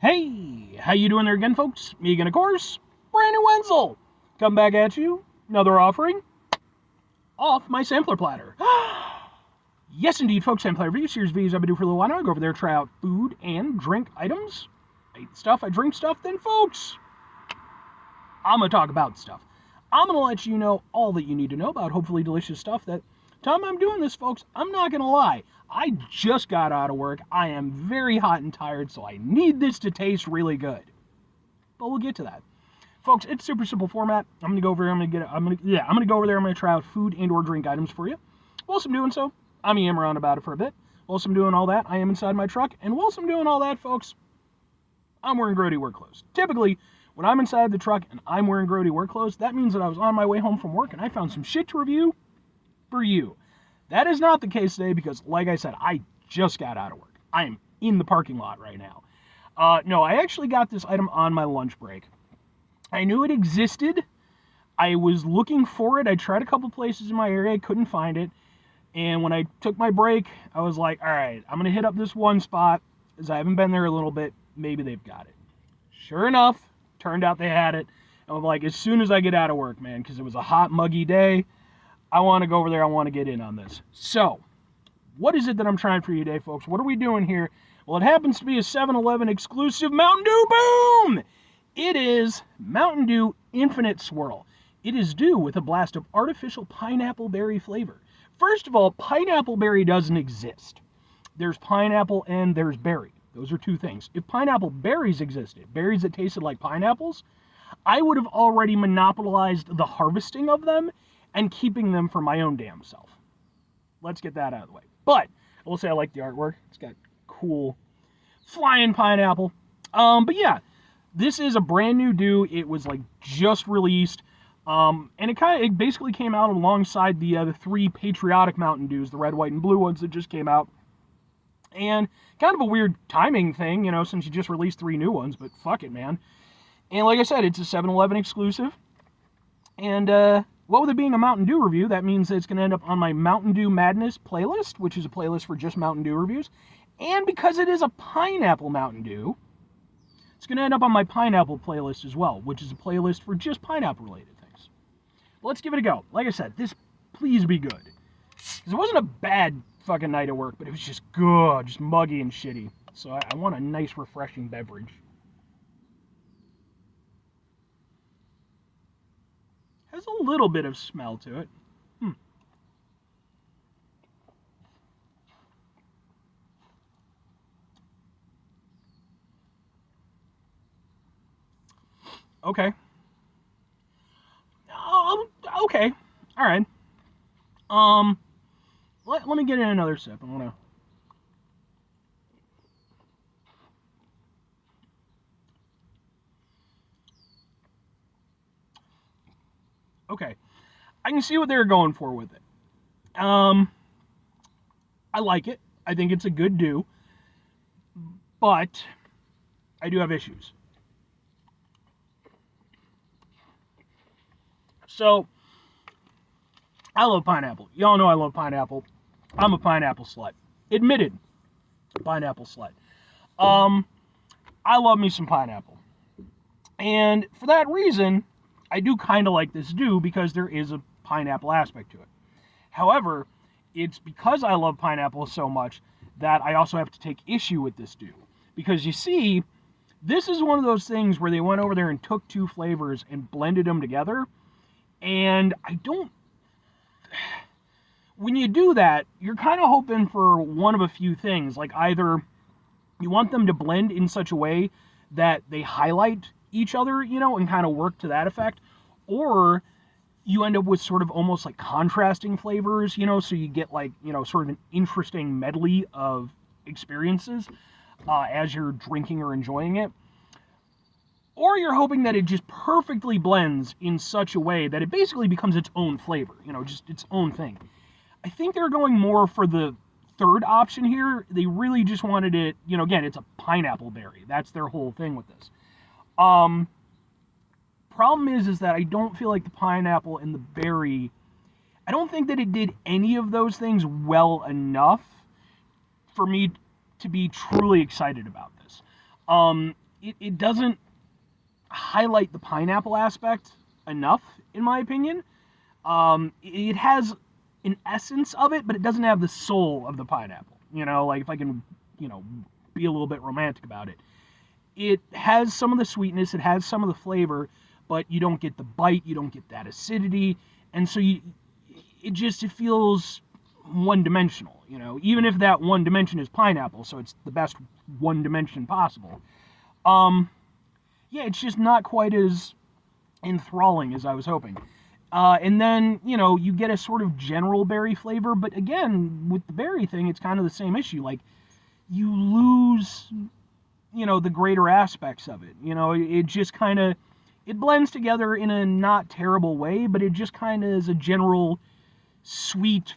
Hey, how you doing there again, folks? Me again, of course, Brandon Wenzel. Come back at you, another offering off my sampler platter. Yes, indeed, folks, sampler review series videos I've been doing for a little while now. I go over there, try out food and drink items. I eat stuff, I drink stuff, then, folks, I'm going to talk about stuff. I'm going to let you know all that you need to know about hopefully delicious stuff that time I'm doing this, folks, I'm not going to lie. I just got out of work. I am very hot and tired, so I need this to taste really good. But we'll get to that. Folks, it's super simple format. I'm gonna go over there, I'm gonna go over there, I'm gonna try out food and or drink items for you. Whilst I'm doing so, I'm yammering around about it for a bit. Whilst I'm doing all that, I am inside my truck, and whilst I'm doing all that, folks, I'm wearing grody work clothes. Typically, when I'm inside the truck and I'm wearing grody work clothes, that means that I was on my way home from work and I found some shit to review for you. That is not the case today because, like I said, I just got out of work. I am in the parking lot right now. No, I actually got this item on my lunch break. I knew it existed. I was looking for it. I tried a couple places in my area. I couldn't find it. And when I took my break, I was like, all right, I'm going to hit up this one spot as I haven't been there a little bit. Maybe they've got it. Sure enough, turned out they had it. And I'm like, as soon as I get out of work, man, because it was a hot, muggy day, I want to go over there. I want to get in on this. So, what is it that I'm trying for you today, folks? What are we doing here? Well, it happens to be a 7-Eleven exclusive Mountain Dew Boom! It is Mountain Dew Infinite Swirl. It is dew with a blast of artificial pineapple berry flavor. First of all, pineapple berry doesn't exist. There's pineapple and there's berry. Those are two things. If pineapple berries existed, berries that tasted like pineapples, I would have already monopolized the harvesting of them and keeping them for my own damn self. Let's get that out of the way. But I will say I like the artwork. It's got cool flying pineapple. But yeah, this is a brand new dew. It was like just released. And it basically came out alongside the three patriotic Mountain Dews, the red, white, and blue ones that just came out. And kind of a weird timing thing, you know, since you just released three new ones, but fuck it, man. And like I said, it's a 7-Eleven exclusive. And well, with it being a Mountain Dew review, that means that it's going to end up on my Mountain Dew Madness playlist, which is a playlist for just Mountain Dew reviews. And because it is a pineapple Mountain Dew, it's going to end up on my pineapple playlist as well, which is a playlist for just pineapple-related things. But let's give it a go. Like I said, this please be good. Because it wasn't a bad fucking night at work, but it was just good, just muggy and shitty. So I want a nice, refreshing beverage. Has a little bit of smell to it. Okay. Okay. All right. Let me get in another sip. I want to. Okay. I can see what they're going for with it. I like it. I think it's a good dew. But I do have issues. So, I love pineapple. Y'all know I love pineapple. I'm a pineapple slut. Admitted pineapple slut. I love me some pineapple. And for that reason, I do kind of like this dew because there is a pineapple aspect to it. However, it's because I love pineapple so much that I also have to take issue with this dew. Because you see, this is one of those things where they went over there and took two flavors and blended them together. And I don't... When you do that, you're kind of hoping for one of a few things. Like either you want them to blend in such a way that they highlight each other, you know, and kind of work to that effect. Or you end up with sort of almost like contrasting flavors, you know, so you get like, you know, sort of an interesting medley of experiences as you're drinking or enjoying it. Or you're hoping that it just perfectly blends in such a way that it basically becomes its own flavor, you know, just its own thing. I think they're going more for the third option here. They really just wanted it, you know, again, it's a pineapple berry. That's their whole thing with this. Problem is that I don't feel like the pineapple and the berry, I don't think that it did any of those things well enough for me to be truly excited about this. it doesn't highlight the pineapple aspect enough, in my opinion. It has an essence of it, but it doesn't have the soul of the pineapple. Like if I can, be a little bit romantic about it. It has some of the sweetness, it has some of the flavor, but you don't get the bite, you don't get that acidity, and so it feels one-dimensional, even if that one dimension is pineapple, so it's the best one dimension possible. Yeah, it's just not quite as enthralling as I was hoping. And then, you get a sort of general berry flavor, but again, with the berry thing, it's kind of the same issue. Like, you lose, the greater aspects of it. It just kind of, it blends together in a not terrible way, but it just kind of is a general sweet,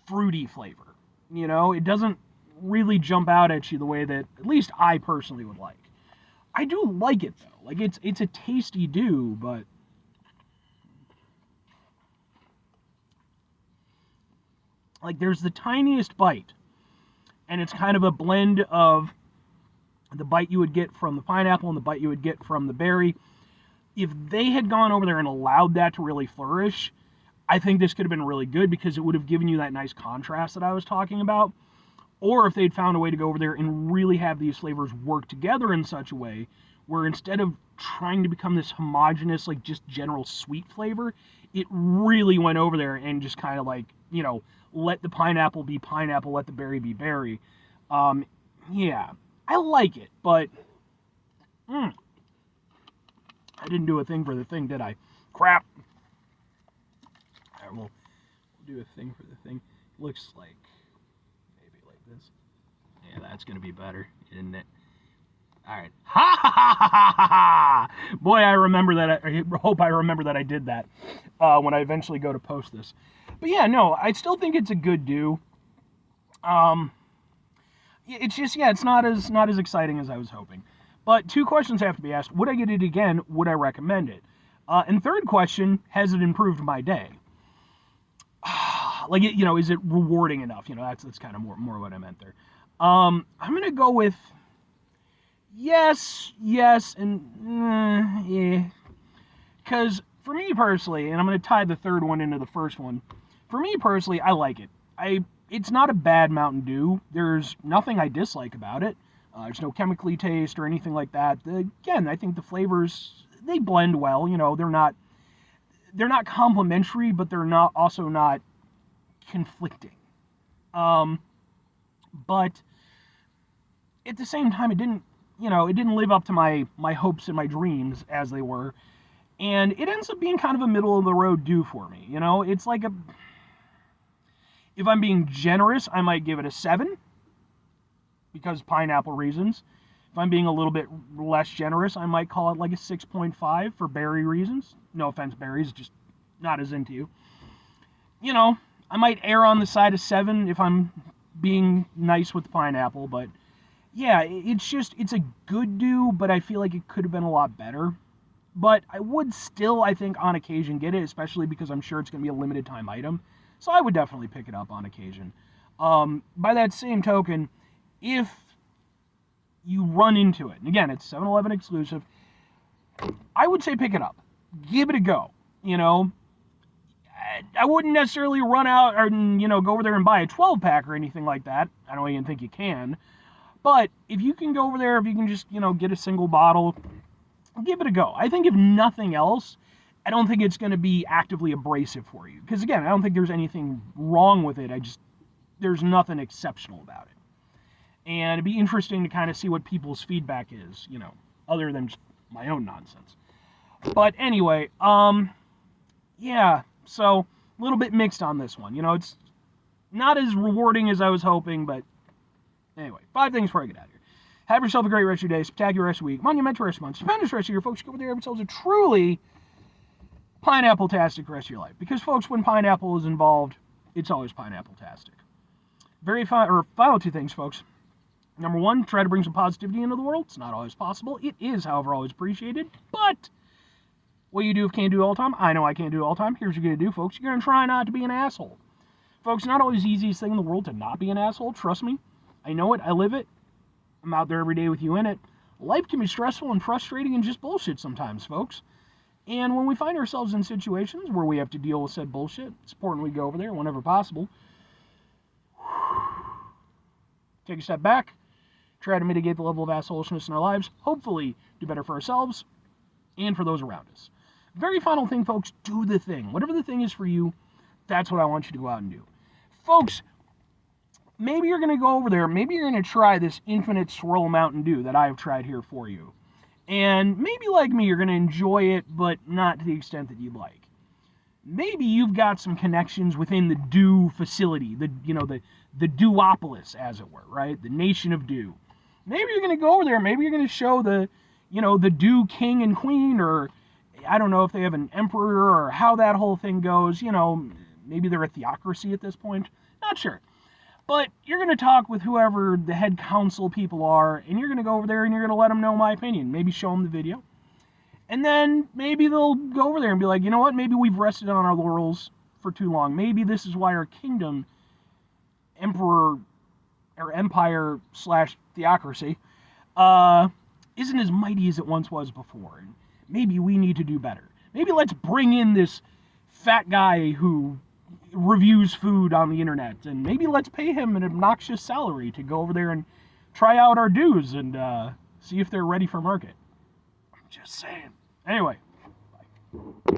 fruity flavor. It doesn't really jump out at you the way that at least I personally would like. I do like it, though. Like, it's a tasty dew, but like, there's the tiniest bite, and it's kind of a blend of the bite you would get from the pineapple and the bite you would get from the berry. If they had gone over there and allowed that to really flourish, I think this could have been really good, because it would have given you that nice contrast that I was talking about. Or if they'd found a way to go over there and really have these flavors work together in such a way where instead of trying to become this homogenous, like just general sweet flavor, it really went over there and just kind of like, let the pineapple be pineapple, let the berry be berry. Yeah, I like it, but I didn't do a thing for the thing, did I? Crap. All right, we'll do a thing for the thing. Looks like maybe like this. Yeah, that's gonna be better, isn't it? All right. Ha ha ha ha ha ha! Boy, I remember that. I hope I remember that I did that when I eventually go to post this. But yeah, no, I still think it's a good dew. It's just, yeah, it's not as exciting as I was hoping. But 2 questions have to be asked. Would I get it again? Would I recommend it? And third question, has it improved my day? Like, is it rewarding enough? That's kind of more what I meant there. I'm going to go with yes, and yeah. Because for me personally, and I'm going to tie the third one into the first one, for me personally, I like it. It's not a bad Mountain Dew. There's nothing I dislike about it. There's no chemically taste or anything like that. Again, I think the flavors, they blend well. They're not complementary, but they're also not conflicting. But at the same time, it didn't live up to my hopes and my dreams as they were. And it ends up being kind of a middle of the road dew for me. It's like if I'm being generous, I might give it a 7 because pineapple reasons. If I'm being a little bit less generous, I might call it like a 6.5 for berry reasons. No offense, berries, just not as into you. I might err on the side of 7 if I'm being nice with the pineapple, but yeah, it's a good dew, but I feel like it could have been a lot better. But I would still, I think, on occasion get it, especially because I'm sure it's going to be a limited time item. So I would definitely pick it up on occasion. By that same token, if you run into it, and again, it's 7-Eleven exclusive, I would say pick it up. Give it a go. I wouldn't necessarily run out or, go over there and buy a 12-pack or anything like that. I don't even think you can. But if you can go over there, if you can just, get a single bottle, give it a go. I think if nothing else, I don't think it's going to be actively abrasive for you. Because again, I don't think there's anything wrong with it. There's nothing exceptional about it. And it'd be interesting to kind of see what people's feedback is, other than just my own nonsense. But anyway, yeah, so a little bit mixed on this one. It's not as rewarding as I was hoping, but anyway, 5 things before I get out of here. Have yourself a great rest of your day, spectacular rest of your week, monumental rest of your month, stupendous rest of your folks. Go over there, have yourselves a truly pineapple-tastic rest of your life. Because, folks, when pineapple is involved, it's always pineapple-tastic. Final 2 things, folks. Number 1, try to bring some positivity into the world. It's not always possible. It is, however, always appreciated. But what you do can't do all the time. I know I can't do it all the time. Here's what you're going to do, folks. You're going to try not to be an asshole. Folks, not always the easiest thing in the world to not be an asshole. Trust me. I know it. I live it. I'm out there every day with you in it. life can be stressful and frustrating and just bullshit sometimes, folks. And when we find ourselves in situations where we have to deal with said bullshit, it's important we go over there whenever possible. Take a step back, try to mitigate the level of assholishness in our lives, hopefully do better for ourselves and for those around us. Very final thing, folks, do the thing. Whatever the thing is for you, that's what I want you to go out and do. Folks, maybe you're going to go over there, maybe you're going to try this infinite swirl Mountain Dew that I've tried here for you. And maybe like me, you're going to enjoy it, but not to the extent that you'd like. Maybe you've got some connections within the Dew facility, the Dewopolis, as it were, right? The nation of Dew. Maybe you're going to go over there, maybe you're going to show the Dew king and queen, or I don't know if they have an emperor or how that whole thing goes. Maybe they're a theocracy at this point. Not sure. But you're going to talk with whoever the head council people are, and you're going to go over there and you're going to let them know my opinion. Maybe show them the video. And then maybe they'll go over there and be like, you know what, maybe we've rested on our laurels for too long. Maybe this is why our kingdom, emperor, or empire / theocracy, isn't as mighty as it once was before. And maybe we need to do better. Maybe let's bring in this fat guy who reviews food on the internet, and maybe let's pay him an obnoxious salary to go over there and try out our dews and see if they're ready for market. I'm just saying. Anyway, bye.